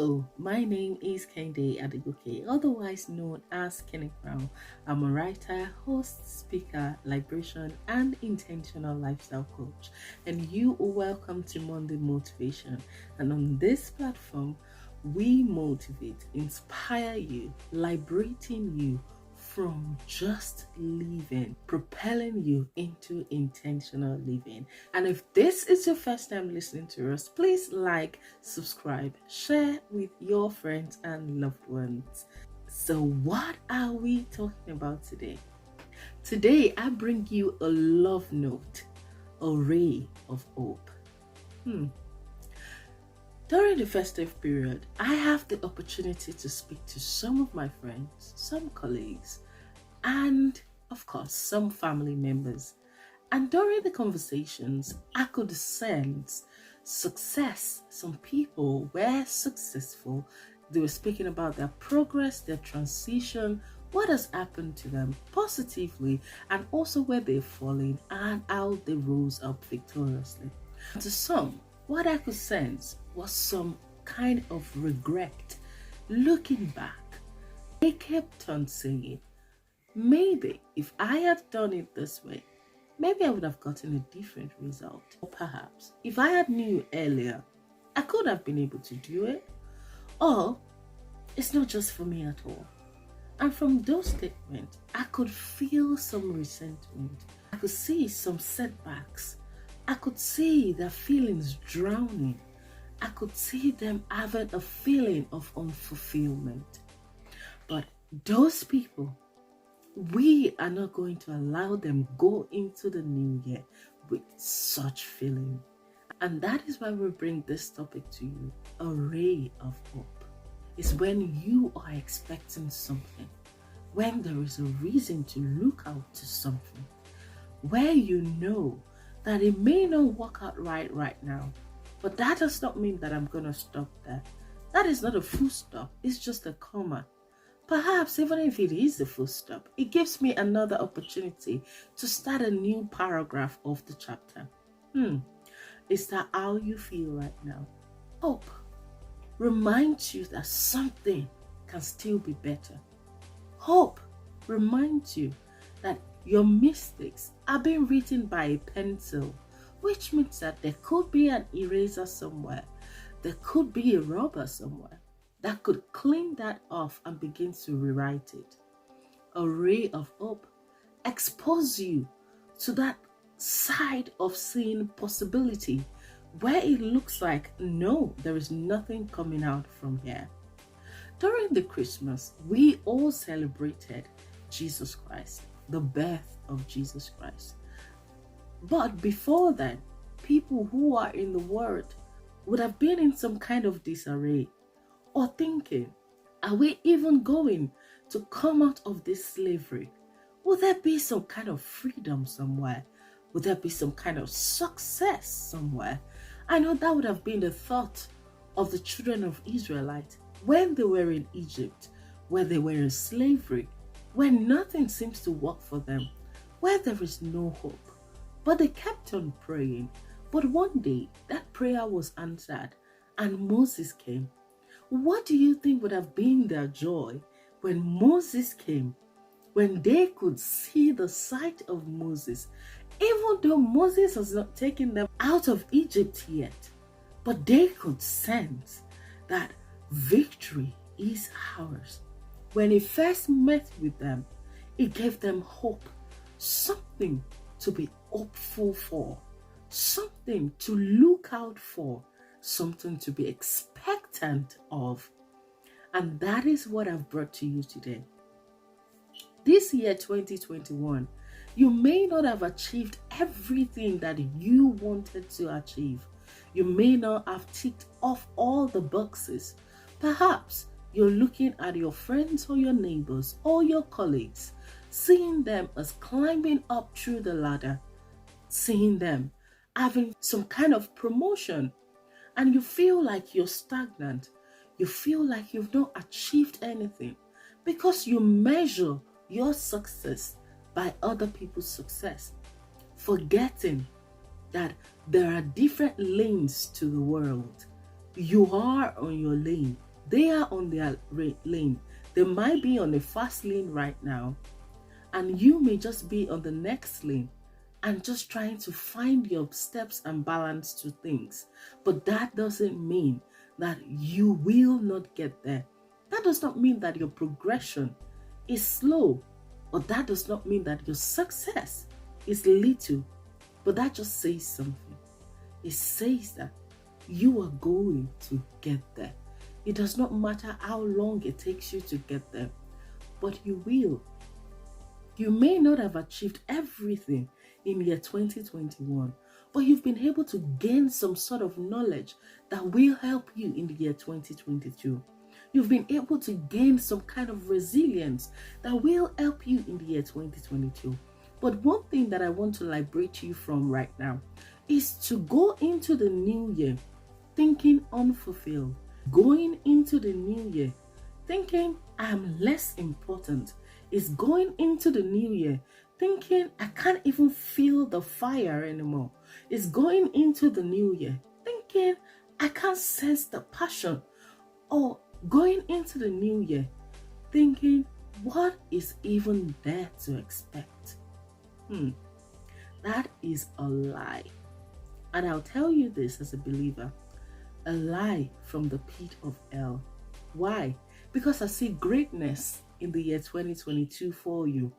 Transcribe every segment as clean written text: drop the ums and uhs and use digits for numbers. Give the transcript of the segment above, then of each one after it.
Hello, my name is Kehinde Adegoke, otherwise known as Kenny Crown. I'm a writer, host, speaker, liberation, and intentional lifestyle coach. And you are welcome to Monday Motivation. And on this platform, we motivate, inspire you, liberating you from just living, propelling you into intentional living. And if this is your first time listening to us, please like, subscribe, share with your friends and loved ones. So, what are we talking about today? Today, I bring you a love note, a ray of hope. During the festive period, I have the opportunity to speak to some of my friends, some colleagues, and of course, some family members. And during the conversations, I could sense success. Some people were successful. They were speaking about their progress, their transition, what has happened to them positively, and also where they're falling and how they rose up victoriously. To some, what I could sense was some kind of regret. Looking back, they kept on saying, maybe if I had done it this way, maybe I would have gotten a different result. Or perhaps if I had knew earlier, I could have been able to do it. Or it's not just for me at all. And from those statements, I could feel some resentment. I could see some setbacks. I could see their feelings drowning. I could see them having a feeling of unfulfillment. But those people, we are not going to allow them go into the new year with such feeling. And that is why we bring this topic to you, a ray of hope. It's when you are expecting something, when there is a reason to look out to something, where you know that it may not work out right now, but that does not mean that I'm going to stop there. That is not a full stop, it's just a comma. Perhaps even if it is a full stop, it gives me another opportunity to start a new paragraph of the chapter. Is that how you feel right now? Hope reminds you that something can still be better. Hope reminds you that your mistakes are being written by a pencil, which means that there could be an eraser somewhere. There could be a rubber somewhere that could clean that off and begin to rewrite it. A ray of hope exposes you to that side of seeing possibility where it looks like, no, there is nothing coming out from here. During the Christmas, we all celebrated Jesus Christ, the birth of Jesus Christ. But before then, people who are in the world would have been in some kind of disarray or thinking, are we even going to come out of this slavery? Will there be some kind of freedom somewhere? Will there be some kind of success somewhere? I know that would have been the thought of the children of Israelites when they were in Egypt, where they were in slavery, when nothing seems to work for them, where there is no hope. But they kept on praying. But one day, that prayer was answered and Moses came. What do you think would have been their joy when Moses came? When they could see the sight of Moses, even though Moses has not taken them out of Egypt yet, but they could sense that victory is ours. When he first met with them, it gave them hope, something to be hopeful for, something to look out for, something to be expectant of. And that is what I've brought to you today. This year, 2021, you may not have achieved everything that you wanted to achieve. You may not have ticked off all the boxes. Perhaps you're looking at your friends or your neighbors or your colleagues, seeing them as climbing up through the ladder, seeing them having some kind of promotion, and you feel like you're stagnant. You feel like you've not achieved anything because you measure your success by other people's success, forgetting that there are different lanes to the world. You are on your lane. They are on their lane. They might be on the fast lane right now, and you may just be on the next lane and just trying to find your steps and balance to things. But that doesn't mean that you will not get there. That does not mean that your progression is slow, or that does not mean that your success is little. But that just says something. It says that you are going to get there. It does not matter how long it takes you to get there, but you will. You may not have achieved everything in year 2021, but you've been able to gain some sort of knowledge that will help you in the year 2022. You've been able to gain some kind of resilience that will help you in the year 2022. But one thing that I want to liberate you from right now is to go into the new year thinking unfulfilled. Going into the new year thinking I'm less important. Is going into the new year thinking I can't even feel the fire anymore. Is going into the new year thinking I can't sense the passion. Or going into the new year thinking what is even there to expect. That is a lie. And I'll tell you this as a believer, a lie from the pit of hell. Why? Because I see greatness in the year 2022 for you.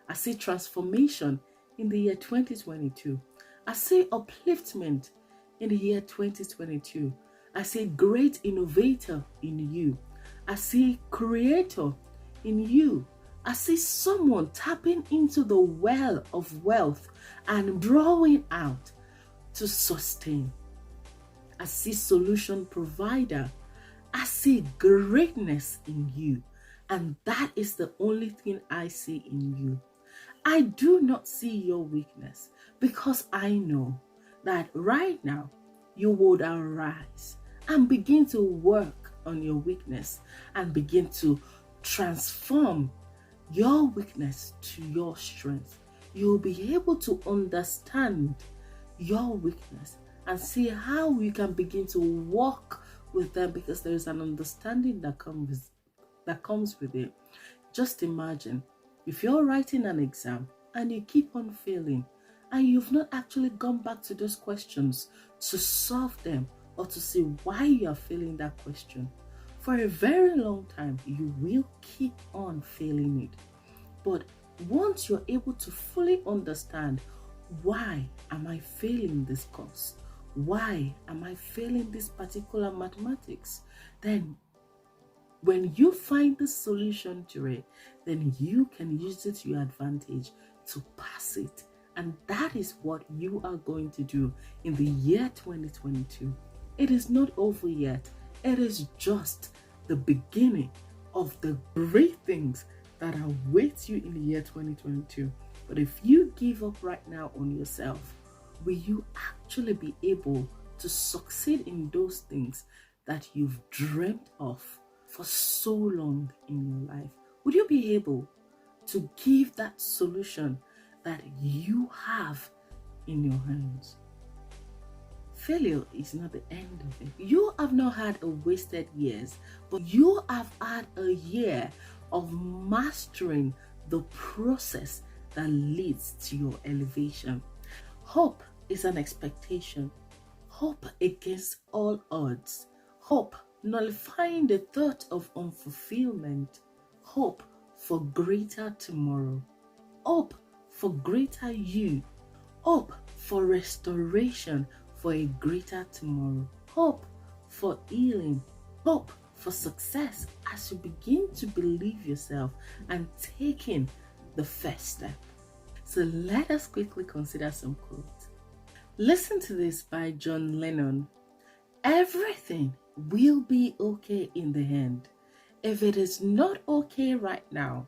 I see transformation in the year 2022. I see upliftment in the year 2022. I see great innovator in you. I see creator in you. I see someone tapping into the well of wealth and drawing out to sustain. I see solution provider. I see greatness in you. And that is the only thing I see in you. I do not see your weakness, because I know that right now you would arise and begin to work on your weakness and begin to transform your weakness to your strength. You'll be able to understand your weakness and see how you can begin to walk with them, because there is an understanding that comes with it. Just imagine if you're writing an exam and you keep on failing and you've not actually gone back to those questions to solve them or to see why you are failing that question. For a very long time, you will keep on failing it. But once you're able to fully understand, why am I failing this course? Why am I failing this particular mathematics? Then when you find the solution to it, then you can use it to your advantage to pass it. And that is what you are going to do in the year 2022. It is not over yet. It is just the beginning of the great things that await you in the year 2022. But if you give up right now on yourself, will you actually be able to succeed in those things that you've dreamt of for so long in your life? Would you be able to give that solution that you have in your hands? Failure is not the end of it. You have not had a wasted years, but you have had a year of mastering the process that leads to your elevation. Hope is an expectation. Hope against all odds. Hope nullifying the thought of unfulfillment. Hope for greater tomorrow. Hope for greater you. Hope for restoration for a greater tomorrow. Hope for healing. Hope for success as you begin to believe yourself and taking the first step. So let us quickly consider some quotes. Listen to this by John Lennon. Everything will be okay in the end. If it is not okay right now,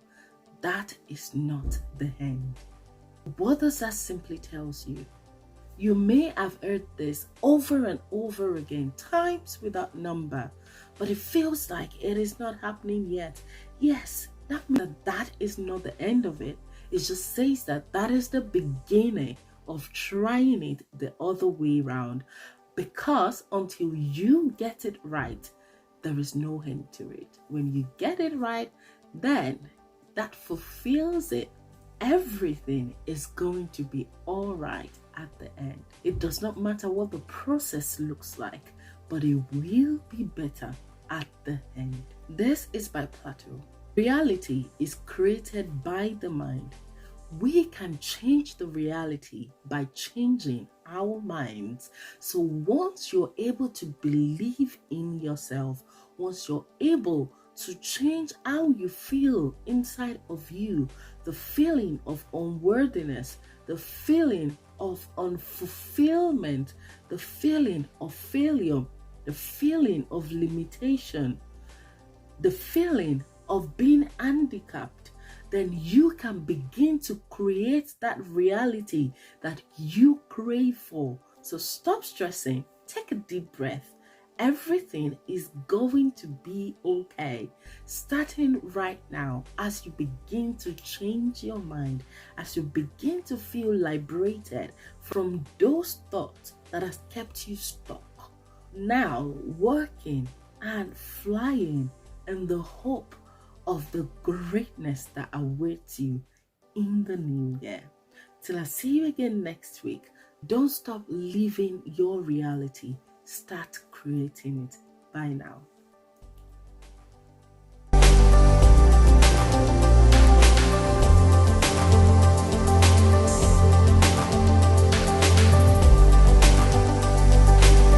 that is not the end. What does that simply tells you? You may have heard this over and over again, times without number, but it feels like it is not happening yet. Yes, that means that is not the end of it. It just says that that is the beginning of trying it the other way around. Because until you get it right, there is no end to it. When you get it right, then that fulfills it. Everything is going to be all right at the end. It does not matter what the process looks like, but it will be better at the end. This is by Plato. Reality is created by the mind. We can change the reality by changing our minds. So once you're able to believe in yourself, once you're able to change how you feel inside of you, the feeling of unworthiness, the feeling of unfulfillment, the feeling of failure, the feeling of limitation, the feeling of being handicapped, then you can begin to create that reality that you crave for. So stop stressing, take a deep breath. Everything is going to be okay. Starting right now, as you begin to change your mind, as you begin to feel liberated from those thoughts that has kept you stuck. Now working and flying in the hope of the greatness that awaits you in the new year. Till I see you again next week, don't stop living your reality. Start creating it. Bye now.